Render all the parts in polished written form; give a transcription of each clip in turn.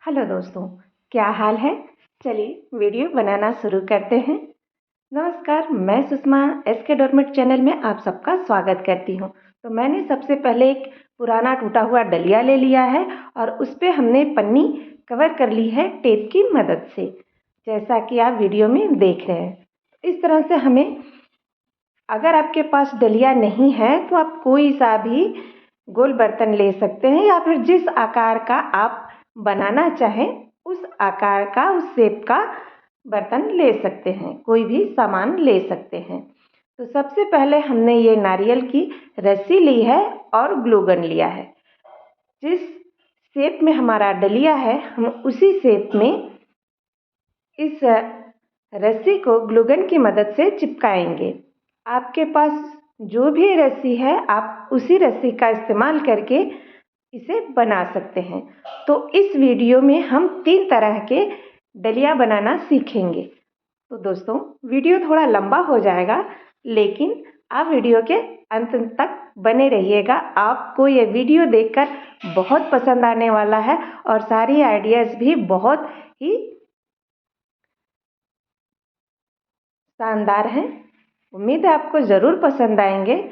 Hello दोस्तों, क्या हाल है। चलिए वीडियो बनाना शुरू करते हैं। नमस्कार, मैं सुषमा एसके डोरमेट चैनल में आप सबका स्वागत करती हूँ। तो मैंने सबसे पहले एक पुराना टूटा हुआ डलिया ले लिया है और उस पर हमने पन्नी कवर कर ली है टेप की मदद से, जैसा कि आप वीडियो में देख रहे हैं। इस तरह से हमें, अगर आपके पास डलिया नहीं है तो आप कोई सा भी गोल बर्तन ले सकते हैं या फिर जिस आकार का आप बनाना चाहें उस आकार का, उस शेप का बर्तन ले सकते हैं, कोई भी सामान ले सकते हैं। तो सबसे पहले हमने ये नारियल की रस्सी ली है और ग्लू गन लिया है। जिस शेप में हमारा डलिया है हम उसी शेप में इस रस्सी को ग्लू गन की मदद से चिपकाएंगे। आपके पास जो भी रस्सी है आप उसी रस्सी का इस्तेमाल करके इसे बना सकते हैं। तो इस वीडियो में हम 3 तरह के डलिया बनाना सीखेंगे। तो दोस्तों, वीडियो थोड़ा लंबा हो जाएगा, लेकिन आप वीडियो के अंत तक बने रहिएगा। आपको ये वीडियो देखकर बहुत पसंद आने वाला है और सारी आइडियाज़ भी बहुत ही शानदार हैं। उम्मीद है आपको ज़रूर पसंद आएंगे,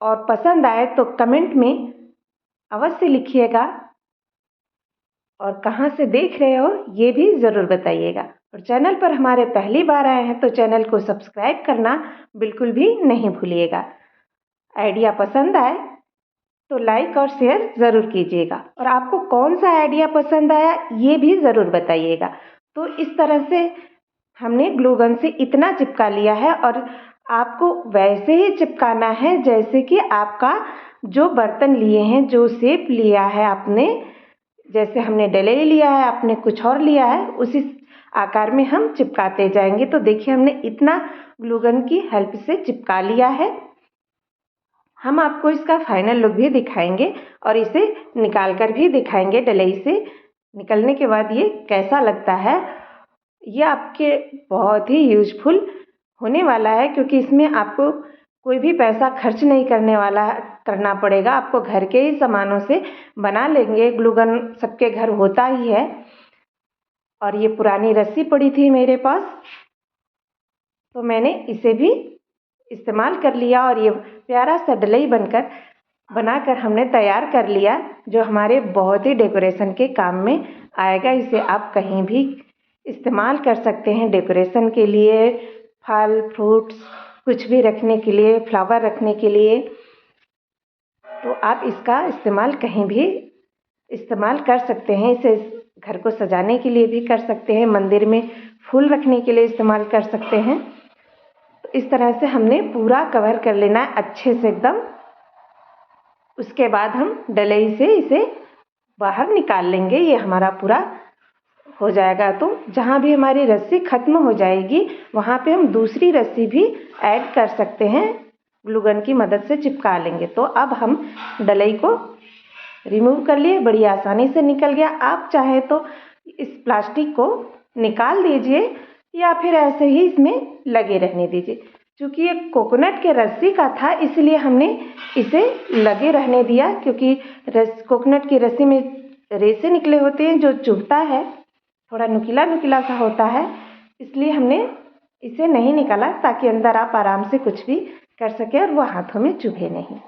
और पसंद आए तो कमेंट में अवश्य लिखिएगा, और कहाँ से देख रहे हो ये भी ज़रूर बताइएगा। और चैनल पर हमारे पहली बार आए हैं तो चैनल को सब्सक्राइब करना बिल्कुल भी नहीं भूलिएगा। आइडिया पसंद आए तो लाइक और शेयर ज़रूर कीजिएगा, और आपको कौन सा आइडिया पसंद आया ये भी ज़रूर बताइएगा। तो इस तरह से हमने ग्लू गन से इतना चिपका लिया है, और आपको वैसे ही चिपकाना है जैसे कि आपका जो बर्तन लिए हैं, जो शेप लिया है आपने, जैसे हमने डले लिया है, आपने कुछ और लिया है, उसी आकार में हम चिपकाते जाएंगे। तो देखिए हमने इतना ग्लू गन की हेल्प से चिपका लिया है। हम आपको इसका फाइनल लुक भी दिखाएंगे और इसे निकाल कर भी दिखाएंगे। डलई से निकलने के बाद ये कैसा लगता है। ये आपके बहुत ही यूजफुल होने वाला है, क्योंकि इसमें आपको कोई भी पैसा खर्च नहीं करना पड़ेगा। आपको घर के ही सामानों से बना लेंगे। ग्लू गन सबके घर होता ही है, और ये पुरानी रस्सी पड़ी थी मेरे पास तो मैंने इसे भी इस्तेमाल कर लिया, और ये प्यारा सा डलई बनाकर हमने तैयार कर लिया, जो हमारे बहुत ही डेकोरेशन के काम में आएगा। इसे आप कहीं भी इस्तेमाल कर सकते हैं डेकोरेशन के लिए, फल फ्रूट्स कुछ भी रखने के लिए, फ्लावर रखने के लिए। तो आप इसका इस्तेमाल कहीं भी इस्तेमाल कर सकते हैं। इसे घर को सजाने के लिए भी कर सकते हैं, मंदिर में फूल रखने के लिए इस्तेमाल कर सकते हैं। तो इस तरह से हमने पूरा कवर कर लेना है अच्छे से एकदम। उसके बाद हम डलई से इसे बाहर निकाल लेंगे। ये हमारा पूरा हो जाएगा, तो जहाँ भी हमारी रस्सी ख़त्म हो जाएगी वहाँ पे हम दूसरी रस्सी भी ऐड कर सकते हैं, ग्लू गन की मदद से चिपका लेंगे। तो अब हम डलई को रिमूव कर लिए, बड़ी आसानी से निकल गया। आप चाहे तो इस प्लास्टिक को निकाल दीजिए या फिर ऐसे ही इसमें लगे रहने दीजिए। क्योंकि ये कोकोनट के रस्सी का था इसलिए हमने इसे लगे रहने दिया, क्योंकि कोकोनट की रस्सी में रेसे निकले होते हैं जो चुभता है, थोड़ा नुकीला नुकीला सा होता है, इसलिए हमने इसे नहीं निकाला, ताकि अंदर आप आराम से कुछ भी कर सके और वो हाथों में चुभे नहीं।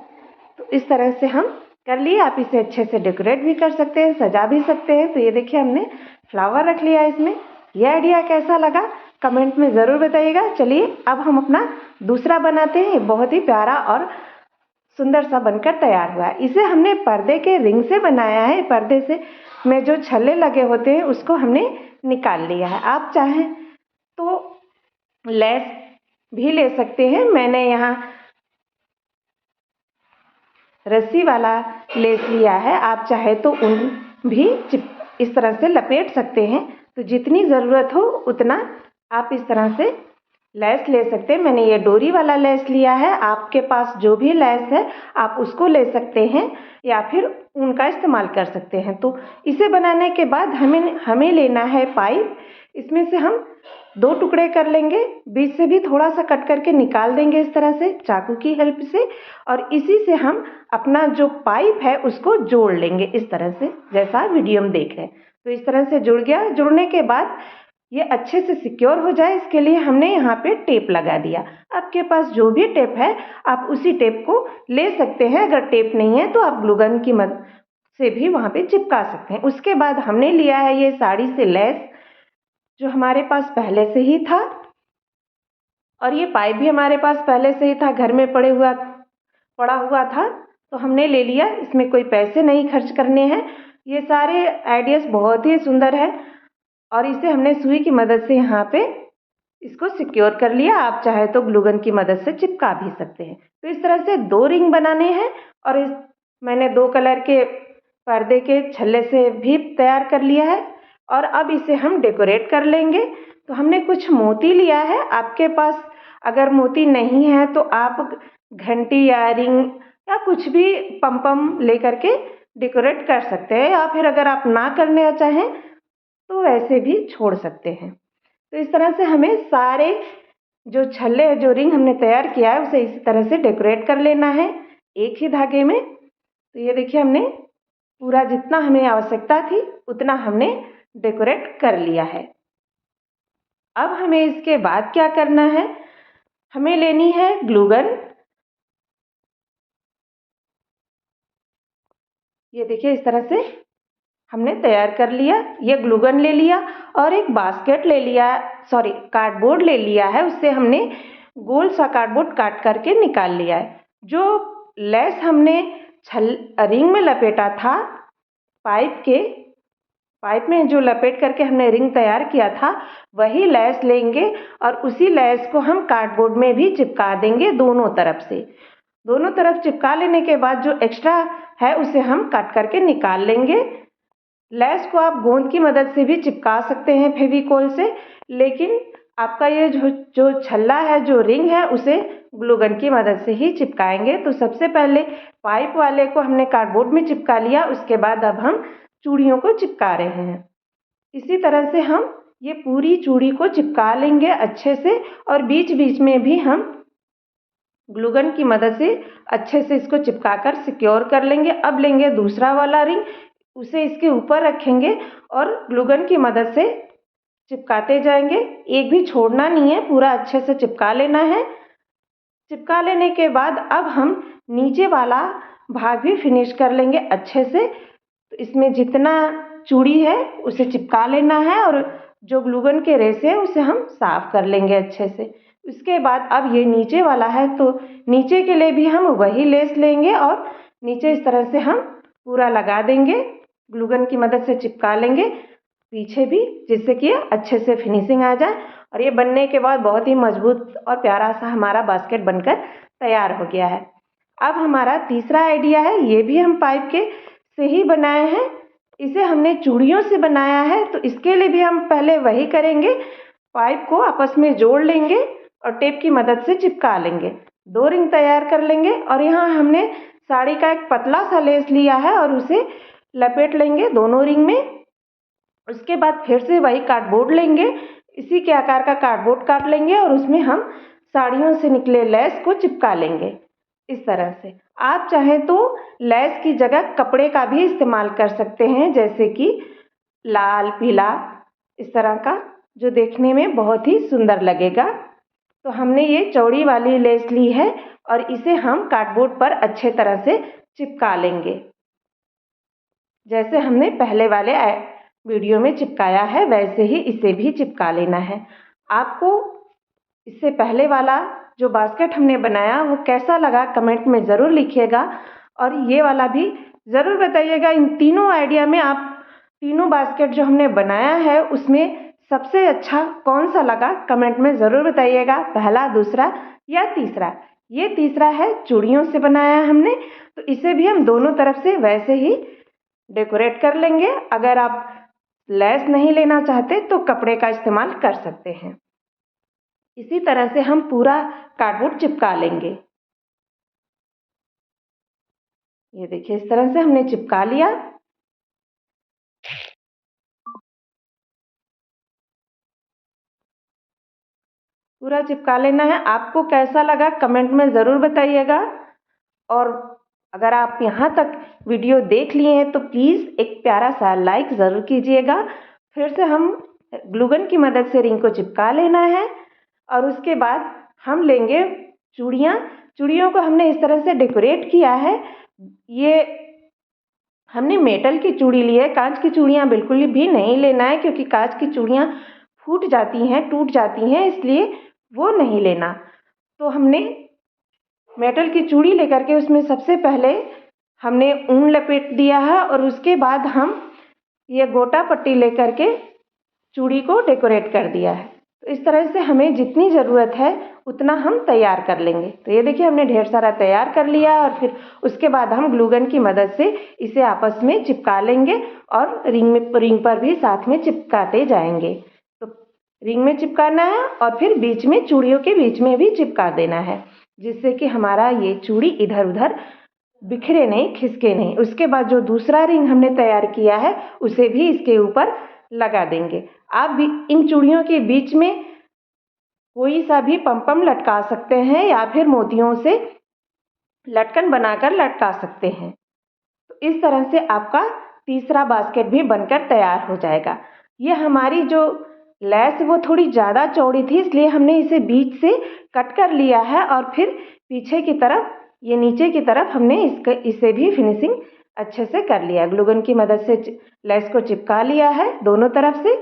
तो इस तरह से हम कर लिए। आप इसे अच्छे से डेकोरेट भी कर सकते हैं, सजा भी सकते हैं। तो ये देखिए हमने फ्लावर रख लिया इसमें। ये आइडिया कैसा लगा कमेंट में ज़रूर बताइएगा। चलिए अब हम अपना दूसरा बनाते हैं। बहुत ही प्यारा और सुंदर सा बनकर तैयार हुआ है। इसे हमने पर्दे के रिंग से बनाया है। पर्दे से में जो छल्ले लगे होते हैं उसको हमने निकाल लिया है। आप चाहें तो लेस भी ले सकते हैं। मैंने यहाँ रस्सी वाला लेस लिया है, आप चाहे तो उन भी इस तरह से लपेट सकते हैं। तो जितनी ज़रूरत हो उतना आप इस तरह से लेस ले सकते हैं। मैंने ये डोरी वाला लेस लिया है। आपके पास जो भी लेस है आप उसको ले सकते हैं या फिर उनका इस्तेमाल कर सकते हैं। तो इसे बनाने के बाद हमें लेना है पाइप। इसमें से हम 2 टुकड़े कर लेंगे, बीच से भी थोड़ा सा कट करके निकाल देंगे इस तरह से चाकू की हेल्प से, और इसी से हम अपना जो पाइप है उसको जोड़ लेंगे इस तरह से, जैसा वीडियो में देख रहे हैं। तो इस तरह से जुड़ गया। जुड़ने के बाद ये अच्छे से सिक्योर हो जाए, इसके लिए हमने यहाँ पे टेप लगा दिया। आपके पास जो भी टेप है आप उसी टेप को ले सकते हैं। अगर टेप नहीं है तो आप ग्लू गन की मदद से भी वहाँ पे चिपका सकते हैं। उसके बाद हमने लिया है ये साड़ी से लेस, जो हमारे पास पहले से ही था, और ये पाइप भी हमारे पास पहले से ही था, घर में पड़ा हुआ था, तो हमने ले लिया। इसमें कोई पैसे नहीं खर्च करने हैं। ये सारे आइडियाज़ बहुत ही सुंदर है और इसे हमने सुई की मदद से यहाँ पे इसको सिक्योर कर लिया। आप चाहे तो ग्लू गन की मदद से चिपका भी सकते हैं। तो इस तरह से 2 रिंग बनाने हैं और मैंने 2 कलर के पर्दे के छल्ले से भी तैयार कर लिया है और अब इसे हम डेकोरेट कर लेंगे। तो हमने कुछ मोती लिया है। आपके पास अगर मोती नहीं है तो आप घंटी या रिंग या कुछ भी पम लेकर के डेकोरेट कर सकते हैं, या फिर अगर आप ना करना चाहें तो वैसे भी छोड़ सकते हैं। तो इस तरह से हमें सारे जो छल्ले, जो रिंग हमने तैयार किया है उसे इस तरह से डेकोरेट कर लेना है एक ही धागे में। तो ये देखिए हमने पूरा जितना हमें आवश्यकता थी उतना हमने डेकोरेट कर लिया है। अब हमें इसके बाद क्या करना है, हमें लेनी है ग्लू गन। ये देखिए इस तरह से हमने तैयार कर लिया। ये ग्लू गन ले लिया और एक बास्केट ले लिया, सॉरी कार्डबोर्ड ले लिया है। उससे हमने गोल सा कार्डबोर्ड काट करके निकाल लिया है। जो लेस हमने रिंग में लपेटा था, पाइप में जो लपेट करके हमने रिंग तैयार किया था, वही लेस लेंगे और उसी लेस को हम कार्डबोर्ड में भी चिपका देंगे दोनों तरफ से। दोनों तरफ चिपका लेने के बाद जो एक्स्ट्रा है उसे हम काट करके निकाल लेंगे। लेस को आप गोंद की मदद से भी चिपका सकते हैं फेविकोल से, लेकिन आपका ये जो छल्ला है, जो रिंग है, उसे ग्लू गन की मदद से ही चिपकाएंगे। तो सबसे पहले पाइप वाले को हमने कार्डबोर्ड में चिपका लिया, उसके बाद अब हम चूड़ियों को चिपका रहे हैं। इसी तरह से हम ये पूरी चूड़ी को चिपका लेंगे अच्छे से और बीच बीच में भी हम ग्लू गन की मदद से अच्छे से इसको चिपका कर सिक्योर कर लेंगे। अब लेंगे दूसरा वाला रिंग, उसे इसके ऊपर रखेंगे और ग्लू गन की मदद से चिपकाते जाएंगे। एक भी छोड़ना नहीं है, पूरा अच्छे से चिपका लेना है। चिपका लेने के बाद अब हम नीचे वाला भाग भी फिनिश कर लेंगे अच्छे से। तो इसमें जितना चूड़ी है उसे चिपका लेना है और जो ग्लू गन के रेसे है उसे हम साफ कर लेंगे अच्छे से। उसके बाद अब ये नीचे वाला है तो नीचे के लिए भी हम वही लेस लेंगे और नीचे इस तरह से हम पूरा लगा देंगे, ग्लू गन की मदद से चिपका लेंगे पीछे भी, जिससे कि अच्छे से फिनिशिंग आ जाए। और ये बनने के बाद बहुत ही मजबूत और प्यारा सा हमारा बास्केट बनकर तैयार हो गया है। अब हमारा तीसरा आइडिया है, ये भी हम पाइप के से ही बनाए हैं। इसे हमने चूड़ियों से बनाया है, तो इसके लिए भी हम पहले वही करेंगे। पाइप को आपस में जोड़ लेंगे और टेप की मदद से चिपका लेंगे। 2 रिंग तैयार कर लेंगे और यहाँ हमने साड़ी का एक पतला सा लेस लिया है और उसे लपेट लेंगे दोनों रिंग में। उसके बाद फिर से वही कार्डबोर्ड लेंगे, इसी के आकार का कार्डबोर्ड काट लेंगे और उसमें हम साड़ियों से निकले लेस को चिपका लेंगे इस तरह से। आप चाहें तो लेस की जगह कपड़े का भी इस्तेमाल कर सकते हैं, जैसे कि लाल, पीला, इस तरह का, जो देखने में बहुत ही सुंदर लगेगा। तो हमने ये चौड़ी वाली लेस ली है और इसे हम कार्डबोर्ड पर अच्छे तरह से चिपका लेंगे, जैसे हमने पहले वाले वीडियो में चिपकाया है वैसे ही इसे भी चिपका लेना है। आपको इससे पहले वाला जो बास्केट हमने बनाया वो कैसा लगा कमेंट में ज़रूर लिखिएगा और ये वाला भी ज़रूर बताइएगा। इन तीनों आइडिया में आप तीनों बास्केट जो हमने बनाया है उसमें सबसे अच्छा कौन सा लगा कमेंट में ज़रूर बताइएगा, पहला, दूसरा या तीसरा। ये तीसरा है, चूड़ियों से बनाया हमने, तो इसे भी हम दोनों तरफ से वैसे ही डेकोरेट कर लेंगे। अगर आप लेस नहीं लेना चाहते तो कपड़े का इस्तेमाल कर सकते हैं। इसी तरह से हम पूरा कार्डबोर्ड चिपका लेंगे। ये देखिए इस तरह से हमने चिपका लिया। पूरा चिपका लेना है। आपको कैसा लगा कमेंट में ज़रूर बताइएगा और अगर आप यहाँ तक वीडियो देख लिए हैं तो प्लीज़ एक प्यारा सा लाइक ज़रूर कीजिएगा। फिर से हम ग्लू गन की मदद से रिंग को चिपका लेना है और उसके बाद हम लेंगे चूड़ियाँ। चूड़ियों को हमने इस तरह से डेकोरेट किया है। ये हमने मेटल की चूड़ी ली है, कांच की चूड़ियाँ बिल्कुल भी नहीं लेना है, क्योंकि कांच की चूड़ियाँ फूट जाती हैं, टूट जाती हैं, इसलिए वो नहीं लेना। तो हमने मेटल की चूड़ी लेकर के उसमें सबसे पहले हमने ऊन लपेट दिया है और उसके बाद हम ये गोटा पट्टी लेकर के चूड़ी को डेकोरेट कर दिया है। तो इस तरह से हमें जितनी ज़रूरत है उतना हम तैयार कर लेंगे। तो ये देखिए हमने ढेर सारा तैयार कर लिया और फिर उसके बाद हम ग्लू गन की मदद से इसे आपस में चिपका लेंगे और रिंग पर भी साथ में चिपकाते जाएंगे। तो रिंग में चिपकाना है और फिर बीच में चूड़ियों के बीच में भी चिपका देना है, जिससे कि हमारा ये चूड़ी इधर उधर बिखरे नहीं, खिसके नहीं। उसके बाद जो दूसरा रिंग हमने तैयार किया है उसे भी इसके ऊपर लगा देंगे। आप भी इन चूड़ियों के बीच में कोई सा भी पम लटका सकते हैं या फिर मोतियों से लटकन बनाकर लटका सकते हैं। तो इस तरह से आपका तीसरा बास्केट भी बनकर तैयार हो जाएगा। ये हमारी जो लेस वो थोड़ी ज़्यादा चौड़ी थी, इसलिए हमने इसे बीच से कट कर लिया है और फिर पीछे की तरफ, ये नीचे की तरफ हमने इसे भी फिनिशिंग अच्छे से कर लिया। ग्लू गन की मदद से लेस को चिपका लिया है, दोनों तरफ से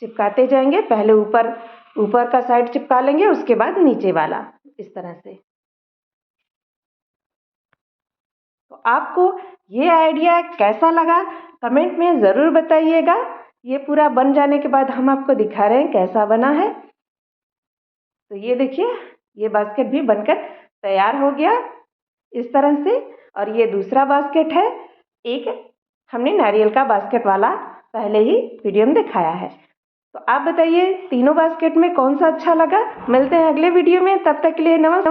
चिपकाते जाएंगे। पहले ऊपर का साइड चिपका लेंगे, उसके बाद नीचे वाला, इस तरह से। तो आपको ये आइडिया कैसा लगा कमेंट में ज़रूर बताइएगा। ये पूरा बन जाने के बाद हम आपको दिखा रहे हैं कैसा बना है। तो ये देखिए ये बास्केट भी बनकर तैयार हो गया इस तरह से। और ये दूसरा बास्केट है, एक हमने नारियल का बास्केट वाला पहले ही वीडियो में दिखाया है। तो आप बताइए तीनों बास्केट में कौन सा अच्छा लगा। मिलते हैं अगले वीडियो में, तब तक के लिए नमस्कार।